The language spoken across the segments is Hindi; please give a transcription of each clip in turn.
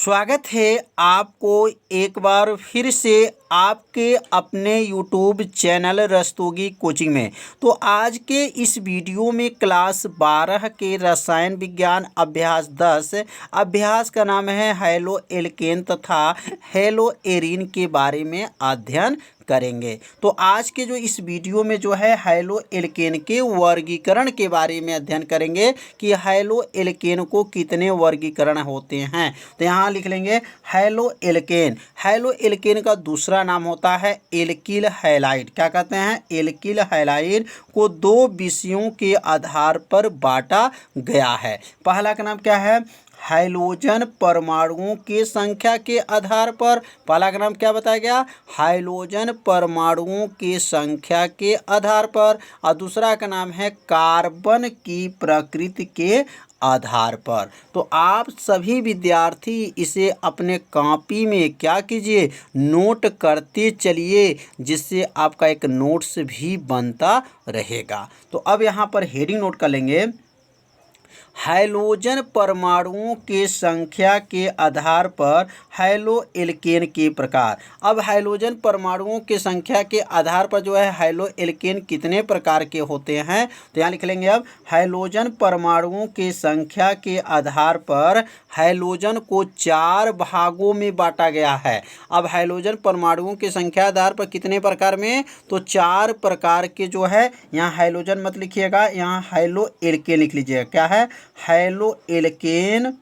स्वागत है आपको एक बार फिर से आपके अपने YouTube चैनल रस्तोगी कोचिंग में। तो आज के इस वीडियो में क्लास 12 के रसायन विज्ञान अभ्यास 10 अभ्यास का नाम है हैलो एल्केन तथा हैलो एरीन के बारे में अध्ययन करेंगे। तो आज के जो इस वीडियो में जो है हैलो एल्केन के वर्गीकरण के बारे में अध्ययन करेंगे कि हैलो एल्केन को कितने वर्गीकरण होते हैं। तो यहाँ लिख लेंगे हैलो एल्केन। हैलो एल्केन का दूसरा नाम होता है एल्किल हैलाइड। क्या कहते हैं? एल्किल हैलाइड को दो विषयों के आधार पर बांटा गया है। पहला का नाम क्या है? हाइड्रोजन परमाणुओं की संख्या के आधार पर। पहला का नाम क्या बताया गया? हाइड्रोजन परमाणुओं की संख्या के आधार पर। और दूसरा का नाम है कार्बन की प्रकृति के आधार पर। तो आप सभी विद्यार्थी इसे अपने कॉपी में क्या कीजिए, नोट करते चलिए, जिससे आपका एक नोट्स भी बनता रहेगा। तो अब यहाँ पर हेडिंग नोट कर लेंगे, हाइड्रोजन परमाणुओं के संख्या के आधार पर हैलो एल्केन के प्रकार। अब हाइड्रोजन परमाणुओं के संख्या के आधार पर जो है हैलो एल्केन कितने प्रकार के होते हैं। तो यहाँ लिख लेंगे, अब हाइड्रोजन परमाणुओं के संख्या के आधार पर हाइड्रोजन को 4 भागों में बांटा गया है। अब हाइड्रोजन परमाणुओं की संख्या आधार पर कितने प्रकार में? तो 4 प्रकार के जो है, यहाँ हाइड्रोजन मत लिखिएगा, यहाँ हैलो एल्केन लिख लीजिएगा। क्या है? Hello alkene.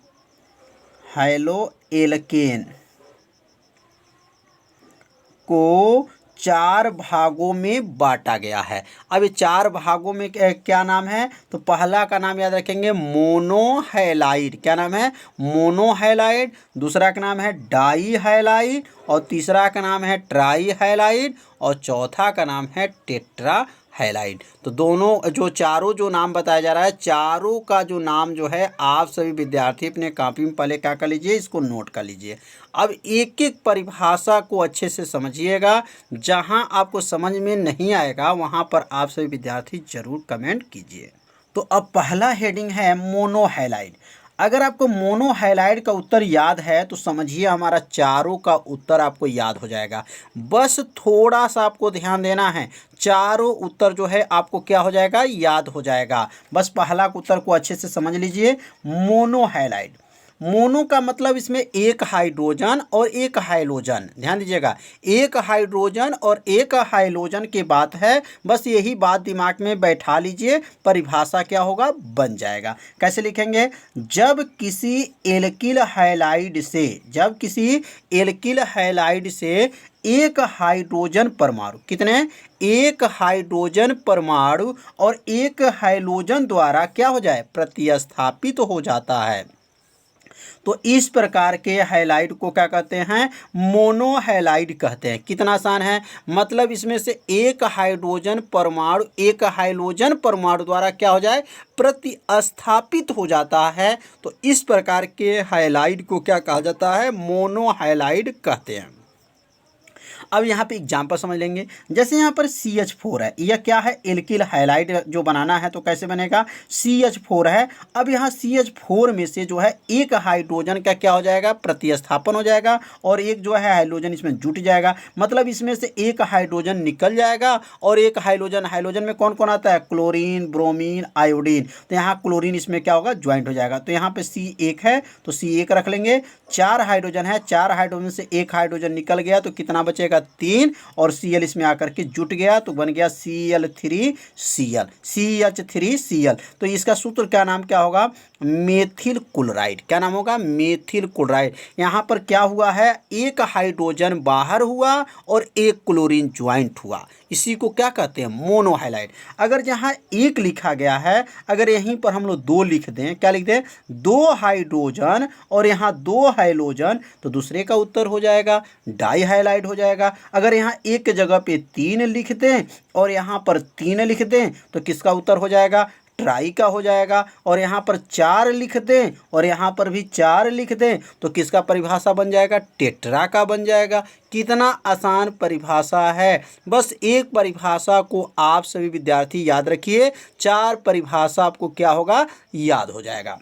हैलो एल्केन को 4 भागों में बांटा गया है। अब ये 4 भागों में क्या नाम है? तो पहला का नाम याद रखेंगे मोनोहैलाइड। क्या नाम है? मोनोहैलाइड। दूसरा का नाम है डाईहैलाइड और तीसरा का नाम है ट्राईहैलाइड और चौथा का नाम है टेट्राहैलाइड। तो दोनों जो चारों जो नाम बताया जा रहा है, चारों का जो नाम जो है आप सभी विद्यार्थी अपने कॉपी में पहले क्या कर लीजिए, इसको नोट कर लीजिए। अब एक एक परिभाषा को अच्छे से समझिएगा। जहां आपको समझ में नहीं आएगा वहां पर आप सभी विद्यार्थी जरूर कमेंट कीजिए। तो अब पहला हेडिंग है मोनोहैलाइड। अगर आपको मोनोहैलाइड का उत्तर याद है तो समझिए हमारा चारों का उत्तर आपको याद हो जाएगा। बस थोड़ा सा आपको ध्यान देना है, चारों उत्तर जो है आपको क्या हो जाएगा, याद हो जाएगा। बस पहला उत्तर को अच्छे से समझ लीजिए। मोनोहैलाइड, मोनो का मतलब इसमें एक हाइड्रोजन और एक हाइड्रोजन। ध्यान दीजिएगा, एक हाइड्रोजन और एक हाइड्रोजन की बात है। बस यही बात दिमाग में बैठा लीजिए, परिभाषा क्या होगा, बन जाएगा। कैसे लिखेंगे? जब किसी एल्किल हैलाइड से, जब किसी एल्किल हैलाइड से एक हाइड्रोजन परमाणु, कितने? एक हाइड्रोजन परमाणु और एक हाइड्रोजन द्वारा क्या हो जाए, प्रतिस्थापित हो जाता है। तो इस प्रकार के हैलाइड को क्या कहते हैं, मोनोहैलाइड कहते हैं। कितना आसान है, मतलब इसमें से एक हाइड्रोजन परमाणु एक हाइड्रोजन परमाणु द्वारा क्या हो जाए, प्रतिस्थापित हो जाता है। तो इस प्रकार के हैलाइड को क्या कहा जाता है, मोनोहैलाइड कहते हैं। अब यहाँ पे एग्जाम्पल समझ लेंगे। जैसे यहाँ पर CH4 है, यह क्या है, एल्किल हैलाइड जो बनाना है तो कैसे बनेगा, CH4 है। अब यहाँ CH4 में से जो है एक हाइड्रोजन का क्या हो जाएगा, प्रतिस्थापन हो जाएगा और एक जो है हाइड्रोजन इसमें जुट जाएगा। मतलब इसमें से एक हाइड्रोजन निकल जाएगा और एक हाइड्रोजन, हाइड्रोजन में कौन कौन आता है, क्लोरीन, ब्रोमीन, आयोडीन। तो यहाँ क्लोरीन इसमें क्या होगा, ज्वाइंट हो जाएगा। तो यहाँ पे C1 है तो C1 रख लेंगे। 4 हाइड्रोजन है, 4 हाइड्रोजन से एक हाइड्रोजन निकल गया तो कितना बचेगा, 3 और Cl इसमें आकर के जुट गया तो बन गया Cl3Cl, CH3Cl। तो इसका सूत्र क्या नाम क्या होगा, मेथिल क्लोराइड। क्या नाम होगा, मेथिल क्लोराइड। यहाँ पर क्या हुआ है, एक हाइड्रोजन बाहर हुआ और एक क्लोरीन ज्वाइंट हुआ, इसी को क्या कहते हैं, मोनोहैलाइड। अगर जहाँ एक लिखा गया है, अगर यहीं पर हम लोग 2 लिख दें, क्या लिख दें, 2 हाइड्रोजन और यहाँ 2 हाइड्रोजन, तो दूसरे का उत्तर हो जाएगा डाईहैलाइड हो जाएगा। अगर यहाँ एक जगह पे 3 लिख दें और यहाँ पर 3 लिख दें तो किसका उत्तर हो जाएगा, ट्राई का हो जाएगा। और यहाँ पर 4 लिख दें और यहाँ पर भी 4 लिख दें तो किसका परिभाषा बन जाएगा, टेट्रा का बन जाएगा। कितना आसान परिभाषा है। बस एक परिभाषा को आप सभी विद्यार्थी याद रखिए, 4 परिभाषा आपको क्या होगा, याद हो जाएगा।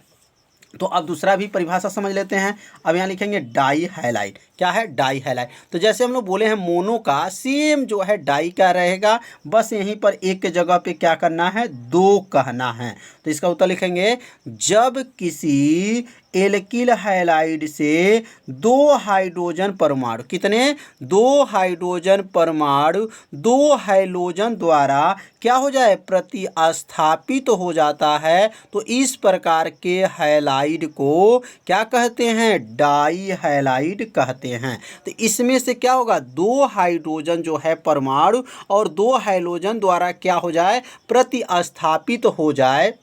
तो अब दूसरा भी परिभाषा समझ लेते हैं। अब यहाँ लिखेंगे डाई हैलाइड। क्या है? Dihalide. तो जैसे हम लोग बोले हैं मोनो का सेम जो है डाई का रहेगा, बस यहीं पर एक के जगह पे क्या करना है, दो कहना है। तो इसका उत्तर लिखेंगे जब किसी एल्किल हैलाइड से दो हाइड्रोजन परमाणु, कितने? दो हाइड्रोजन परमाणु दो हैलोजन द्वारा क्या हो जाए, प्रतिस्थापित हो जाता है, तो इस प्रकार के हैलाइड को क्या कहते हैं, डाई हैलाइड कहते हैं। तो इसमें से क्या होगा, दो हाइड्रोजन जो है परमाणु और दो हैलोजन द्वारा क्या हो जाए, प्रतिस्थापित हो जाए,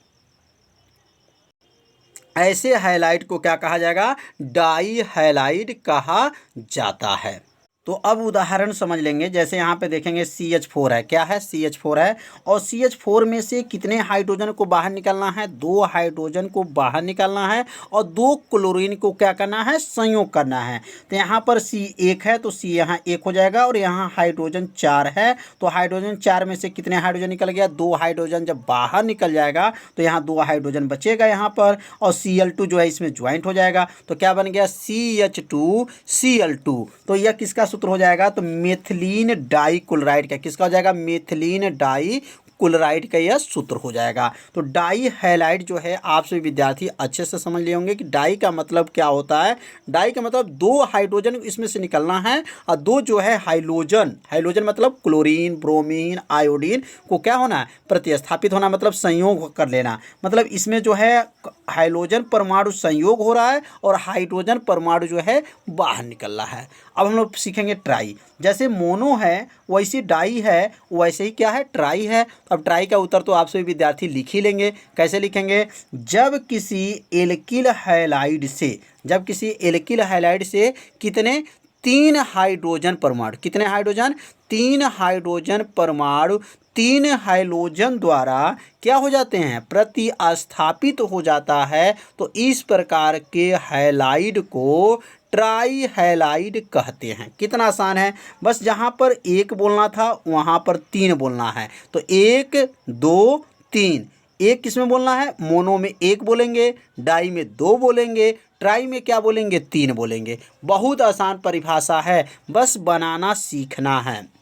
ऐसे हैलाइड को क्या कहा जाएगा, डाई हैलाइड कहा जाता है। तो अब उदाहरण समझ लेंगे। जैसे यहाँ पे देखेंगे CH4 है। क्या है? CH4 है। और CH4 में से कितने हाइड्रोजन को बाहर निकालना है, दो हाइड्रोजन को बाहर निकालना है और दो क्लोरीन को क्या करना है, संयोग करना है। तो यहाँ पर C1 है तो C यहाँ 1 हो जाएगा और यहाँ हाइड्रोजन 4 है, तो हाइड्रोजन 4 में से कितने हाइड्रोजन निकल गया, दो हाइड्रोजन जब बाहर निकल जाएगा तो यहाँ दो हाइड्रोजन बचेगा यहाँ पर, और Cl2 जो है इसमें ज्वाइंट हो जाएगा। तो क्या बन गया, CH2Cl2। तो यह किसका सूत्र हो जाएगा, तो मेथिलीन डाइक्लोराइड का। किसका हो जाएगा, मेथिलीन डाइक्लोराइड का यह सूत्र हो जाएगा। तो डाई हैलाइड जो है आप सभी विद्यार्थी अच्छे से समझ लिए होंगे कि डाई का मतलब क्या होता है। डाई का मतलब दो हाइड्रोजन इसमें से निकलना है और दो जो है हाइलोजन, हाइलोजन मतलब क्लोरीन, ब्रोमीन, आयोडीन को क्या होना है, प्रतिस्थापित होना, मतलब संयोग कर लेना। मतलब इसमें जो है हाइलोजन परमाणु संयोग हो रहा है और हाइड्रोजन परमाणु जो है बाहर निकल रहा है। अब हम लोग सीखेंगे ट्राई। जैसे मोनो है वैसे डाई है, वैसे ही क्या है, ट्राई है। अब ट्राई का उत्तर तो आप सभी विद्यार्थी लिख ही लेंगे। कैसे लिखेंगे, जब किसी एल्किल हैलाइड से, जब किसी एल्किल हैलाइड से कितने, तीन हाइड्रोजन परमाणु, कितने हाइड्रोजन, तीन हाइड्रोजन परमाणु तीन हाइलोजन द्वारा क्या हो जाते हैं, प्रतिस्थापित हो जाता है, तो इस प्रकार के हैलाइड को ट्राई हैलाइड कहते हैं। कितना आसान है, बस जहाँ पर एक बोलना था वहाँ पर तीन बोलना है। तो एक, दो, तीन। एक किस में बोलना है, मोनो में एक बोलेंगे, डाई में दो बोलेंगे, ट्राई में क्या बोलेंगे, तीन बोलेंगे। बहुत आसान परिभाषा है, बस बनाना सीखना है।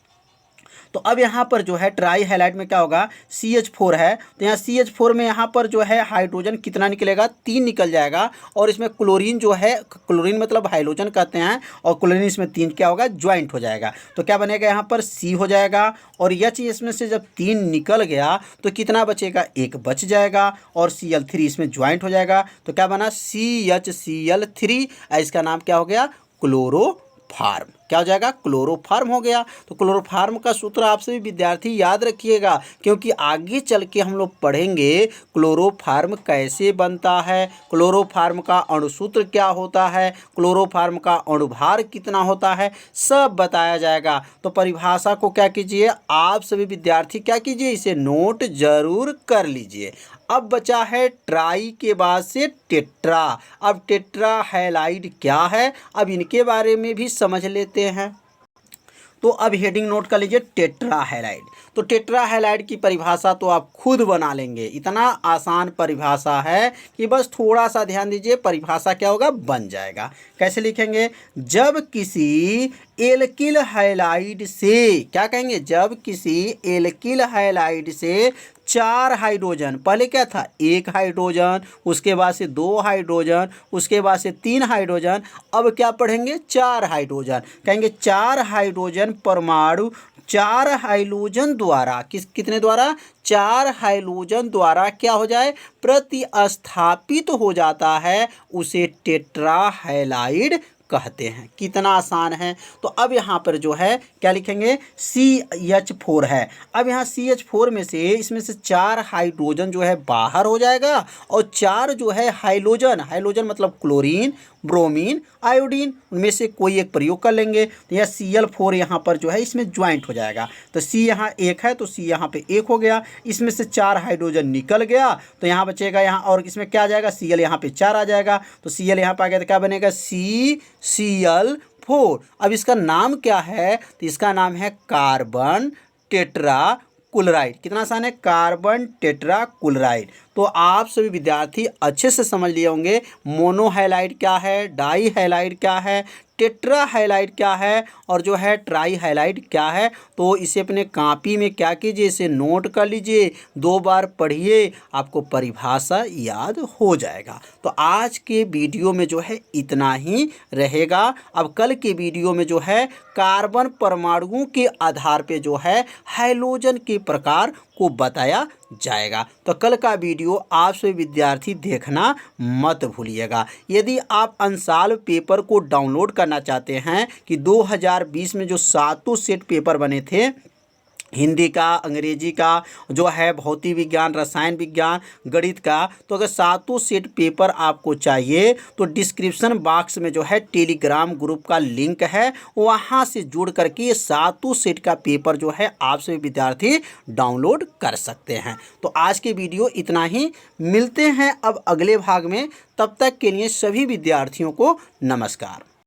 तो अब यहाँ पर जो है ट्राई हैलाइड में क्या होगा, CH4 है, तो यहाँ CH4 में यहाँ पर जो है हाइड्रोजन कितना निकलेगा, तीन निकल जाएगा। और इसमें क्लोरीन जो है, क्लोरीन मतलब हाइड्रोजन कहते हैं, और क्लोरीन इसमें तीन क्या होगा, ज्वाइंट हो जाएगा। तो क्या बनेगा, यहाँ पर C हो जाएगा। और H इसमें से जब तीन निकल गया तो कितना बचेगा, एक बच जाएगा, और Cl3 इसमें ज्वाइंट हो जाएगा। तो क्या बना, CHCl3। इसका नाम क्या हो गया, क्लोरोफार्म। क्या हो जाएगा, क्लोरोफार्म हो गया। तो क्लोरोफार्म का सूत्र आप सभी विद्यार्थी याद रखिएगा, क्योंकि आगे चल के हम लोग पढ़ेंगे क्लोरोफार्म कैसे बनता है, क्लोरोफार्म का अणुसूत्र क्या होता है, क्लोरोफार्म का अणुभार कितना होता है, सब बताया जाएगा। तो परिभाषा को क्या कीजिए, आप सभी विद्यार्थी क्या कीजिए, इसे नोट जरूर कर लीजिए। अब बचा है ट्राई के बाद से टेट्रा। अब टेट्रा हैलाइड क्या है, अब इनके बारे में भी समझ लेते हैं। तो अब हेडिंग नोट कर लीजिए, टेट्रा हैलाइड। तो टेट्रा हैलाइड की परिभाषा तो आप खुद बना लेंगे, इतना आसान परिभाषा है कि बस थोड़ा सा ध्यान दीजिए, परिभाषा क्या होगा, बन जाएगा। कैसे लिखेंगे, जब किसी एल्किल हैलाइड से, क्या कहेंगे, जब किसी एल्किल हैलाइड से चार हाइड्रोजन, पहले क्या था, एक हाइड्रोजन, उसके बाद से दो हाइड्रोजन, उसके बाद से तीन हाइड्रोजन, अब क्या पढ़ेंगे, चार हाइड्रोजन। कहेंगे चार हाइड्रोजन परमाणु चार हाइलोजन द्वारा, कितने द्वारा, चार हाइलोजन द्वारा क्या हो जाए, प्रतिस्थापित हो जाता है, उसे टेट्रा हैलाइड कहते हैं। कितना आसान है। तो अब यहाँ पर जो है क्या लिखेंगे, CH4 है। अब यहाँ CH4 में से, इसमें से चार हाइड्रोजन जो है बाहर हो जाएगा और चार जो है हाइलोजन, हाइलोजन मतलब क्लोरीन, ब्रोमीन, आयोडीन, उनमें से कोई एक प्रयोग कर लेंगे। तो यह Cl4 यहाँ पर जो है इसमें ज्वाइंट हो जाएगा। तो C यहाँ एक है तो C यहाँ पे एक हो गया, इसमें से चार हाइड्रोजन निकल गया तो यहाँ बचेगा यहाँ, और इसमें क्या आ जाएगा, Cl यहाँ पे चार आ जाएगा। तो Cl यहाँ पे आ गया तो क्या बनेगा, CCl4। अब इसका नाम क्या है, तो इसका नाम है कार्बन टेट्रा क्लोराइड, कितना आसान है, कार्बन टेट्रा क्लोराइड। तो आप सभी विद्यार्थी अच्छे से समझ लिए होंगे मोनो हैलाइड क्या है, डाई हैलाइड क्या है, टेट्रा हैलाइड क्या है और जो है ट्राई हैलाइड क्या है। तो इसे अपने कॉपी में क्या कीजिए, इसे नोट कर लीजिए, 2 बार पढ़िए, आपको परिभाषा याद हो जाएगा। तो आज के वीडियो में जो है इतना ही रहेगा। अब कल के वीडियो में जो है कार्बन परमाणुओं के आधार पे जो है हैलोजन के प्रकार को बताया जाएगा। तो कल का वीडियो आप सभी विद्यार्थी देखना मत भूलिएगा। यदि आप अंसाल पेपर को डाउनलोड करना चाहते हैं कि 2020 में जो 7 सेट पेपर बने थे, हिंदी का, अंग्रेजी का, जो है भौतिक विज्ञान, रसायन विज्ञान, गणित का, तो अगर 7 सेट पेपर आपको चाहिए तो डिस्क्रिप्शन बॉक्स में जो है टेलीग्राम ग्रुप का लिंक है, वहां से जुड़ करके ये 7 सेट का पेपर जो है आप सभी विद्यार्थी डाउनलोड कर सकते हैं। तो आज के वीडियो इतना ही, मिलते हैं अब अगले भाग में। तब तक के लिए सभी विद्यार्थियों को नमस्कार।